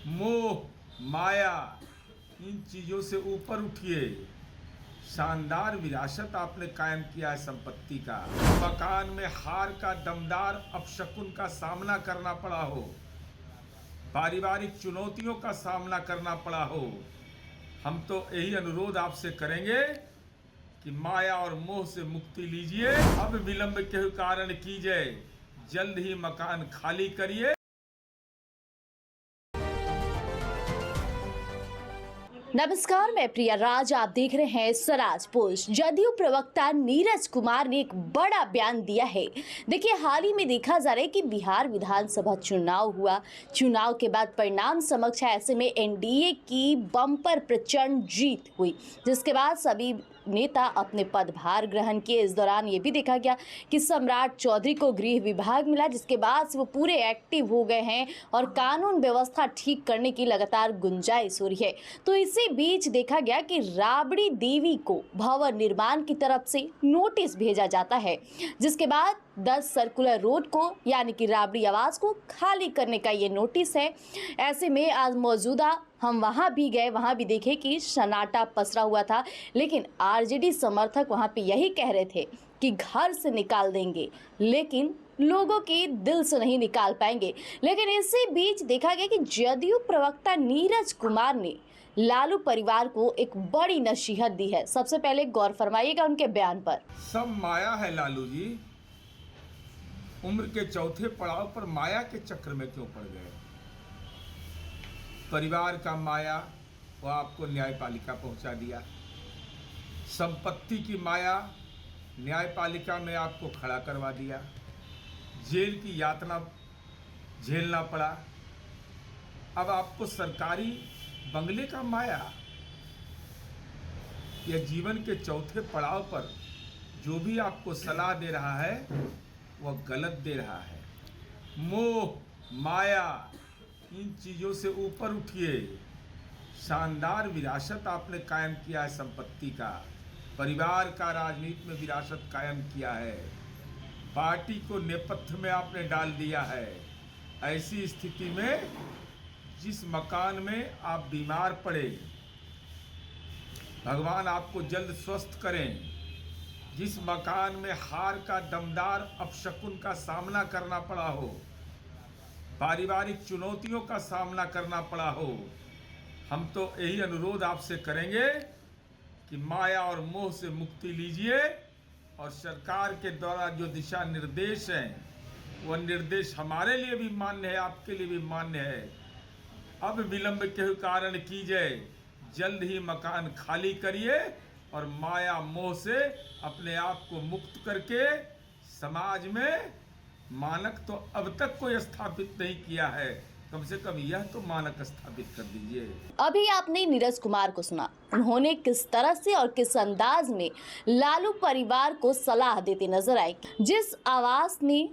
मोह, माया, इन चीज़ों से ऊपर उठिए। शानदार विरासत आपने कायम किया है संपत्ति का। मकान में हार का दमदार अपशकुन का सामना करना पड़ा हो, पारिवारिक चुनौतियों का सामना करना पड़ा हो, हम तो यही अनुरोध आपसे करेंगे कि माया और मोह से मुक्ति लीजिए। अब विलंब के कारण कीजिए, जल्द ही मकान खाली करिए। नमस्कार, मैं प्रिया राज, आप देख रहे हैं स्वराज पोस्ट। जदयू प्रवक्ता नीरज कुमार ने एक बड़ा बयान दिया है। देखिए, हाल ही में देखा जा रहा है कि बिहार विधानसभा चुनाव हुआ। चुनाव के बाद परिणाम समक्ष है। ऐसे में एनडीए की बम्पर प्रचंड जीत हुई, जिसके बाद सभी नेता अपने पदभार ग्रहण किए। इस दौरान ये भी देखा गया कि सम्राट चौधरी को गृह विभाग मिला, जिसके बाद से वो पूरे एक्टिव हो गए हैं और कानून व्यवस्था ठीक करने की लगातार गुंजाइश हो रही है। तो इसी बीच देखा गया कि राबड़ी देवी को भवन निर्माण की तरफ से नोटिस भेजा जाता है, जिसके बाद 10 सर्कुलर रोड को यानी कि राबड़ी आवास को खाली करने का ये नोटिस है। ऐसे में आज मौजूदा हम वहां भी गए, वहां भी देखे कि सन्नाटा पसरा हुआ था, लेकिन आरजेडी समर्थक वहां पे यही कह रहे थे कि घर से निकाल देंगे, लेकिन लोगों के दिल से नहीं निकाल पाएंगे। लेकिन इसी बीच देखा गया कि जदयू प्रवक्ता नीरज कुमार ने लालू परिवार को एक बड़ी नसीहत दी है। सबसे पहले गौर फरमाइएगा उनके बयान पर। सब माया है लालू जी, उम्र के चौथे पड़ाव पर माया के चक्र में क्यों पड़ गए? परिवार का माया वो आपको न्यायपालिका पहुंचा दिया, संपत्ति की माया न्यायपालिका में आपको खड़ा करवा दिया, जेल की यातना झेलना पड़ा। अब आपको सरकारी बंगले का माया, यह जीवन के चौथे पड़ाव पर जो भी आपको सलाह दे रहा है वह गलत दे रहा है। मोह, माया, इन चीज़ों से ऊपर उठिए। शानदार विरासत आपने कायम किया है संपत्ति का, परिवार का राजनीति में विरासत कायम किया है, पार्टी को नेपथ्य में आपने डाल दिया है। ऐसी स्थिति में जिस मकान में आप बीमार पड़े, भगवान आपको जल्द स्वस्थ करें, जिस मकान में हार का दमदार अपशकुन का सामना करना पड़ा हो, पारिवारिक चुनौतियों का सामना करना पड़ा हो, हम तो यही अनुरोध आपसे करेंगे कि माया और मोह से मुक्ति लीजिए और सरकार के द्वारा जो दिशा निर्देश हैं वह निर्देश हमारे लिए भी मान्य है, आपके लिए भी मान्य है। अब विलंब के कारण कीजिए, जल्द ही मकान खाली करिए और माया मोह से अपने आप को मुक्त करके समाज में मानक तो अब तक कोई स्थापित नहीं किया है, कम से कम यह तो मानक स्थापित कर दीजिए। अभी आपने नीरज कुमार को सुना, उन्होंने किस तरह से और किस अंदाज में लालू परिवार को सलाह देते नजर आए। जिस आवाज ने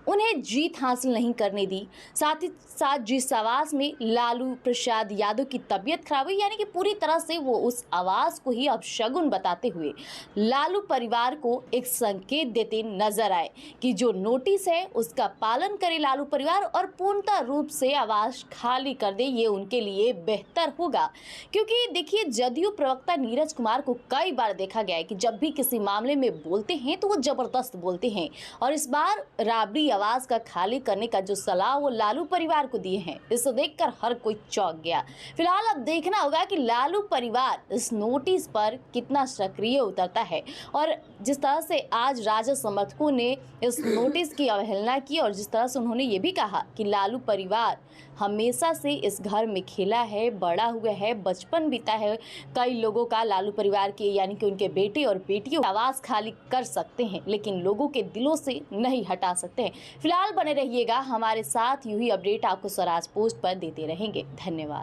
उन्हें जीत हासिल नहीं करने दी, साथ ही साथ जिस आवाज में लालू प्रसाद यादव की तबीयत खराब हुई, यानी कि पूरी तरह से वो उस आवाज को ही अपशगुन बताते हुए लालू परिवार को एक संकेत देते नजर आए कि जो नोटिस है उसका पालन करे लालू परिवार और पूर्णतः रूप से आवाज खाली कर दे, ये उनके लिए बेहतर होगा। क्योंकि देखिए, जदयू प्रवक्ता नीरज कुमार को कई बार देखा गया है कि जब भी किसी मामले में बोलते हैं तो वो जबरदस्त बोलते हैं, और इस बार राबड़ी आवाज का खाली करने का जो सलाह वो लालू परिवार को दिए हैं, इसे देखकर हर कोई चौंक गया। फिलहाल अब देखना होगा कि लालू परिवार इस नोटिस पर कितना सक्रिय उतरता है, और जिस तरह से आज राजद समर्थकों ने इस नोटिस की अवहेलना की और जिस तरह से उन्होंने ये भी कहा कि लालू परिवार हमेशा से इस घर में खेला है, बड़ा हुआ है, बचपन बीता है कई लोगों का, लालू परिवार के यानी कि उनके बेटे और बेटियों आवाज खाली कर सकते हैं लेकिन लोगों के दिलों से नहीं हटा सकते हैं। फिलहाल बने रहिएगा हमारे साथ, यूं ही अपडेट आपको स्वराज पोस्ट पर देते रहेंगे। धन्यवाद।